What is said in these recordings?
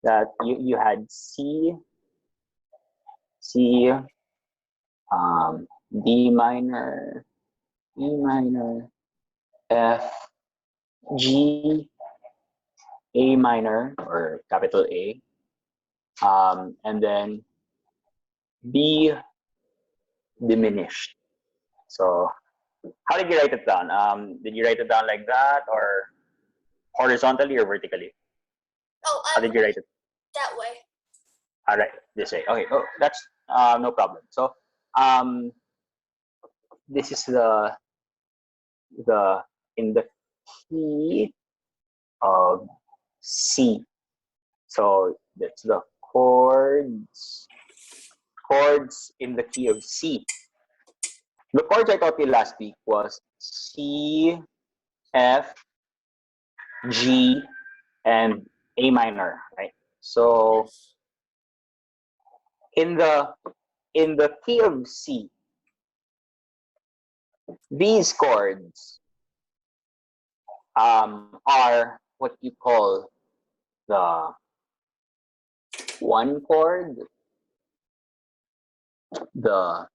that you had C, D minor, E minor, F, G, A minor or capital A, and then B diminished. So how did you write it down? Did you write it down like that, or horizontally or vertically? Oh, how did you write it? That way. All right, this way. Okay. Oh, that's no problem. So this is the in the key of C. So that's the chords in the key of C. The chords I taught you last week was C, F, G, and A minor, right? So in the key of C, these chords are what you call the 1 chord, the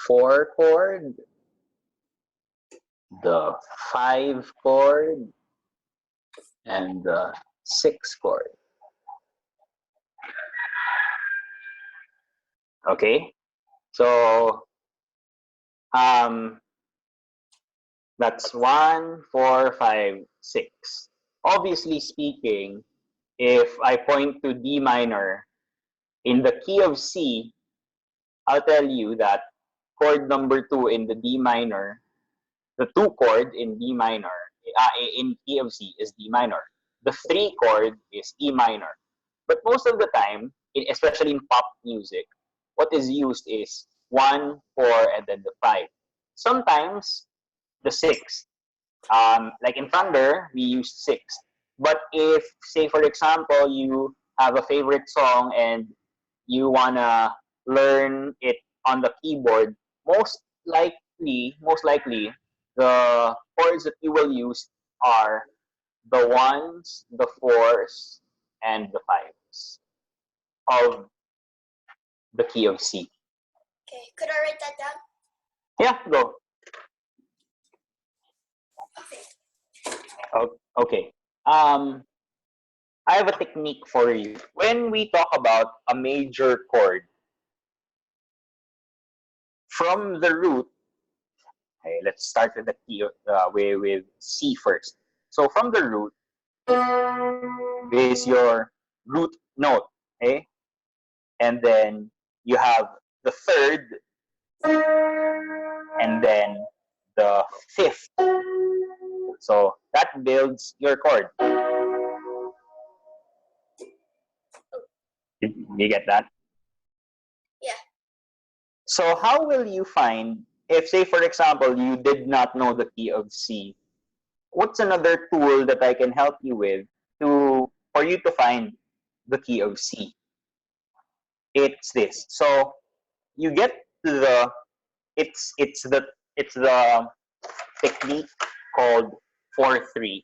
4 chord, the 5 chord, and the 6 chord. Okay, so that's 1, 4, 5, 6. Obviously speaking, if I point to D minor in the key of C, I'll tell you that chord number 2 in the D minor, the 2 chord in D minor, in key of C is D minor. The 3 chord is E minor. But most of the time, especially in pop music, what is used is 1, 4, and then the 5. Sometimes the 6. Like in Thunder, we use 6. But if, say for example, you have a favorite song and you wanna learn it on the keyboard, most likely, the chords that you will use are the 1s, the 4s, and the 5s of the key of C. Okay, could I write that down? Yeah, go. Okay. Okay. I have a technique for you. When we talk about a major chord, from the root, okay, let's start with the key with C first. So from the root is your root note, okay, and then you have the third, and then the fifth. So that builds your chord. You get that? Yeah. So how will you find, if say for example, you did not know the key of C, what's another tool that I can help you with for you to find the key of C? It's this. So you get to the it's the technique called 4-3.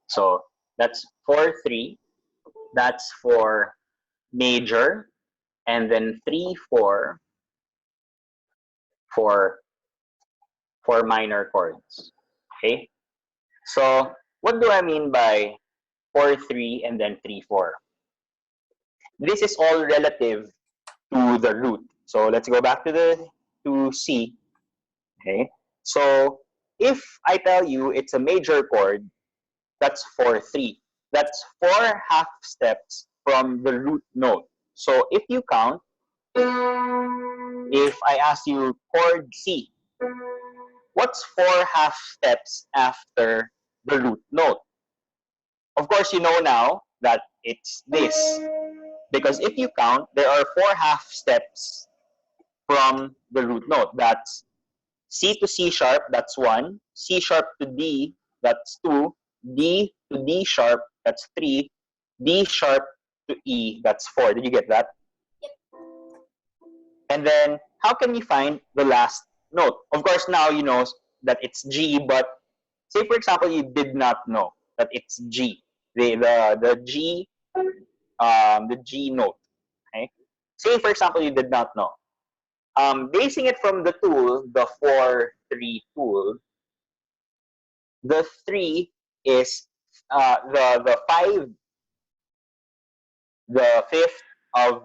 So that's 4-3. That's for major, and then 3-4 for minor chords. Okay. So what do I mean by 4-3 and then 3-4? This is all relative to the root. So let's go back to C. Okay. So if I tell you it's a major chord, that's 4-3. That's 4 half steps from the root note. So if you count, if I ask you chord C, what's 4 half steps after the root note? Of course, you know now that it's this. Because if you count, there are 4 half steps from the root note. That's C to C sharp, that's 1. C sharp to D, that's 2. D to D sharp, that's 3. D sharp to E, that's 4. Did you get that? Yep. And then, how can you find the last note? Of course, now you know that it's G, but say, for example, you did not know. that it's G. The G the G note. Okay. Say for example you did not know. Basing it from the tool, the 4-3 tool, the 3 is the fifth of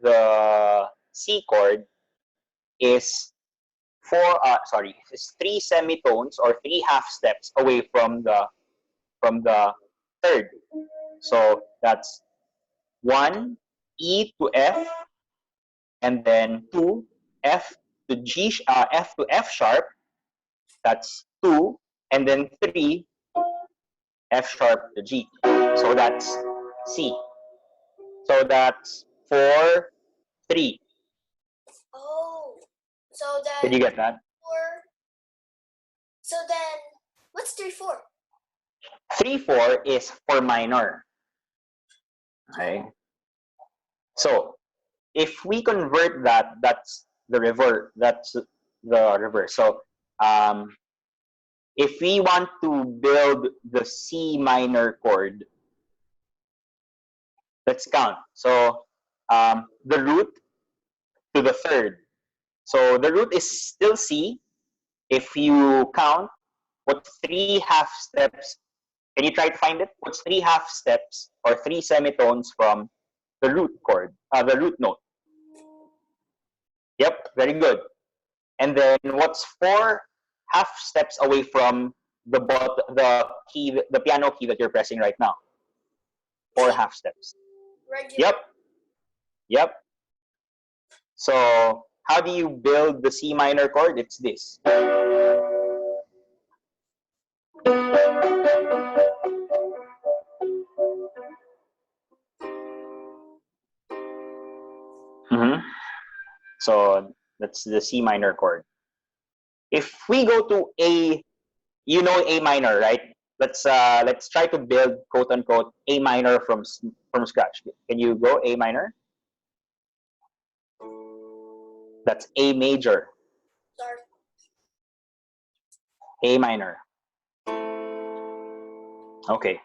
the C chord is is 3 semitones or 3 half steps away from the third. So that's 1 E to F, and then 2 F to F to F sharp. That's 2, and then 3 F sharp to G. So that's C. So that's 4-3. Oh. So Did then you get that? 4. So then what's 3-4? 3-4 is for minor. Okay. So if we convert that, that's the reverse. That's the reverse. So if we want to build the C minor chord, let's count. So the root to the third. So the root is still C. If you count, what's 3 half steps? Can you try to find it? What's 3 half steps or 3 semitones from the root chord, the root note? Yep, very good. And then what's 4 half steps away from the key, the piano key that you're pressing right now? 4 half steps. Regular. Yep. Yep. So how do you build the C minor chord? It's this. Mm-hmm. So that's the C minor chord. If we go to A, you know A minor, right? Let's try to build quote unquote A minor from scratch. Can you go A minor? That's A major. Sorry. A minor. Okay.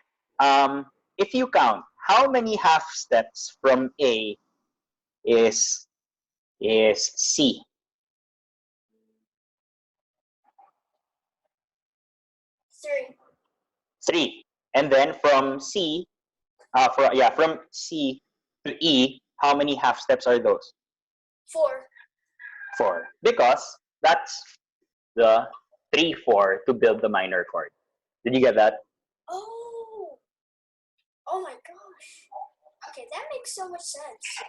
If you count, how many half steps from A is C? 3. 3. And then from C, from C to E, how many half steps are those? 4. 4. Because that's the 3-4 to build the minor chord. Did you get that? Oh. Oh my gosh. Okay, that makes so much sense.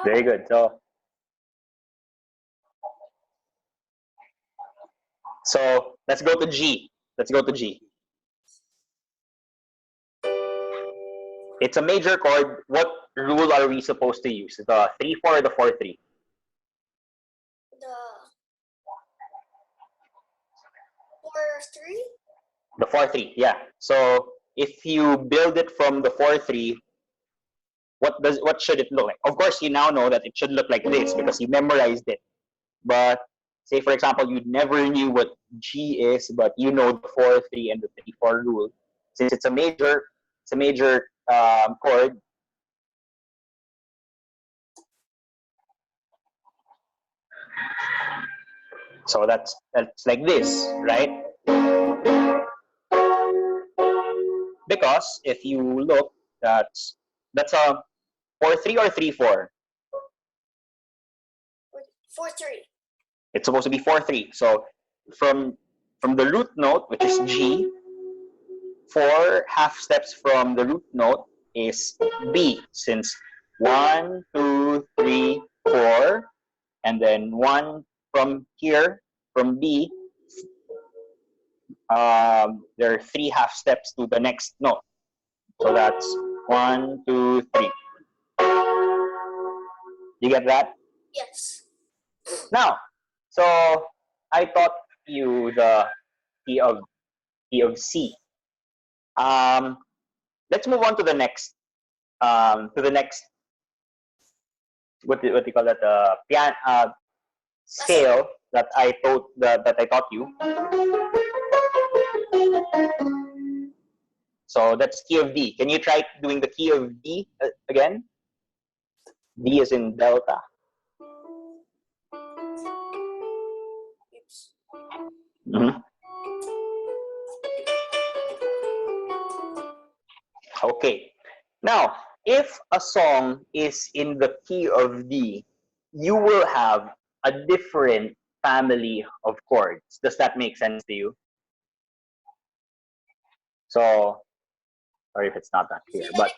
Very good. So let's go to G. Let's go to G. It's a major chord. What rule are we supposed to use? The 3-4 or the 4-3? The 4-3? The 4-3, yeah. So if you build it from the 4-3, what should it look like? Of course, you now know that it should look like this because you memorized it. But say for example, you never knew what G is, but you know the 4-3 and the 3-4 rule. Since it's a major chord. So that's like this, right? Because if you look, that's a 4-3 or 3-4. 4-3. It's supposed to be 4-3. So from the root note, which is G, 4 half steps from the root note is B. Since 1, 2, 3, 4, and then 1 from here, from B, there are 3 half steps to the next note. So that's 1, 2, 3. You get that? Yes. Now, so I taught you the key of C. Let's move on to the next what do you call that, scale that I taught you. So that's key of D. Can you try doing the key of D again? D is in delta. Oops. Mm-hmm. Okay. Now, if a song is in the key of D, you will have a different family of chords. Does that make sense to you? So, sorry if it's not that clear, See but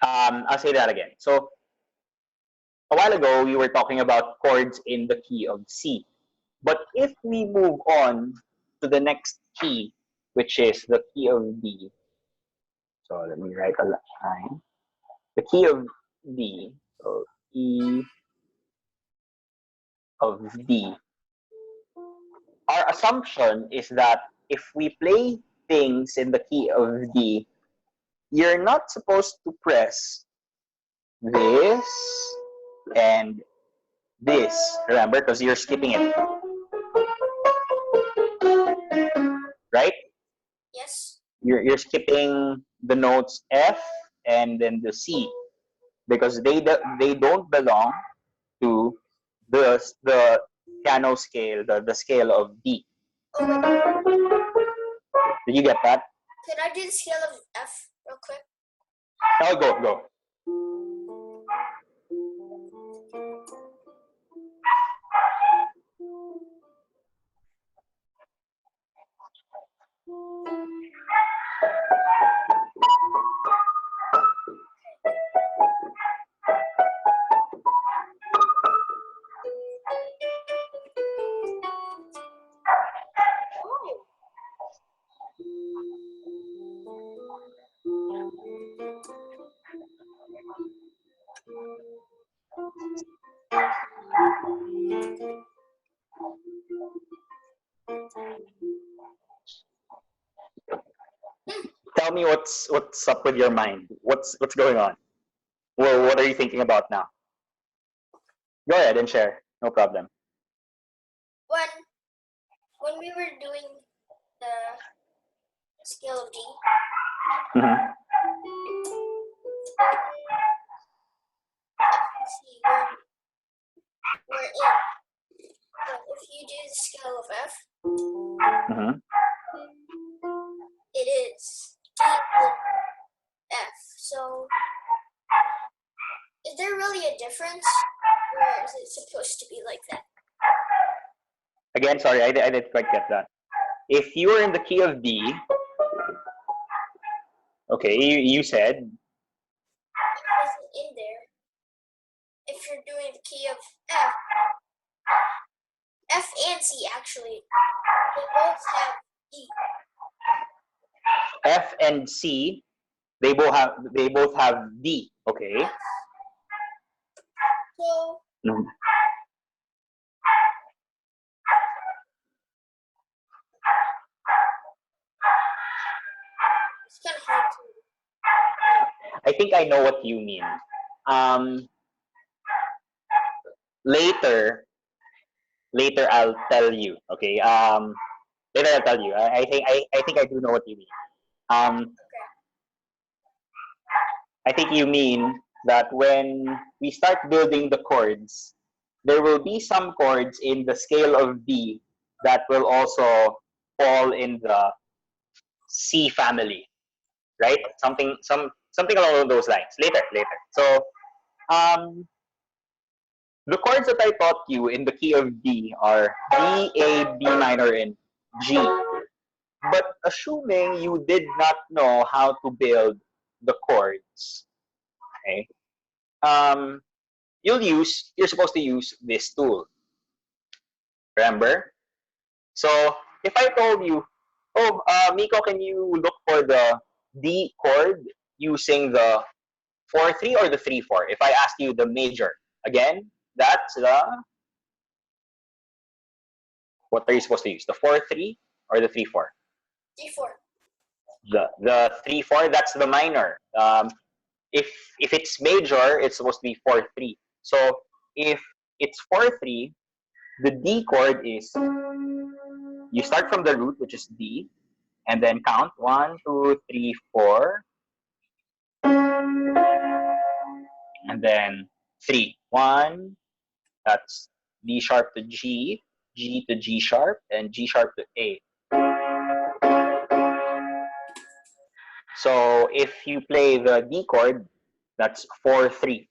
I'll say that again. So, a while ago, we were talking about chords in the key of C. But if we move on to the next key, which is the key of D, so let me write a line. The key of D, so E of D. Our assumption is that if we play things in the key of D, you're not supposed to press this and this, remember, because you're skipping it, right? yes. You're skipping the notes F and then the C because they don't belong to the piano scale, the scale of D. Oh wait. Did you get that? Could I do the scale of F real quick? Oh, go. Oh. Tell me what's up with your mind. What's going on? Well, what are you thinking about now? Go ahead and share. No problem. When we were doing the scale of D, Mm-hmm. see we're in. But if you do the scale of F, Mm-hmm. it is D and F. So is there really a difference, or is it supposed to be like that? Again, sorry, I didn't quite get that. If you are in the key of D, okay, you said F isn't in there. If you're doing the key of F, F and C actually, they both have D. F and C, they both have D. Okay. Yes. So Mhm. it's kind of hard to. I think I know what you mean. Um, later, later I'll tell you. Okay. Later I'll tell you. I think I do know what you mean. Um, Okay. I think you mean that when we start building the chords, there will be some chords in the scale of D that will also fall in the C family, right? Something along those lines. Later. So um, the chords that I taught you in the key of D are D, A, B minor, and G. But assuming you did not know how to build the chords, okay, um, you're supposed to use this tool. Remember? So if I told you, oh, Miko, can you look for the D chord using the 4/3 or the 3/4? If I ask you the major, again, that's the, what are you supposed to use? The 4/3 or the 3/4? D4. The 3/4, that's the minor. If it's major, it's supposed to be 4/3. So if it's 4/3, the D chord is, you start from the root, which is D, And then count 1, 2, 3, 4. And then 3. 1, that's D sharp to G, G to G sharp, and G sharp to A. So if you play the D chord, that's 4, 3.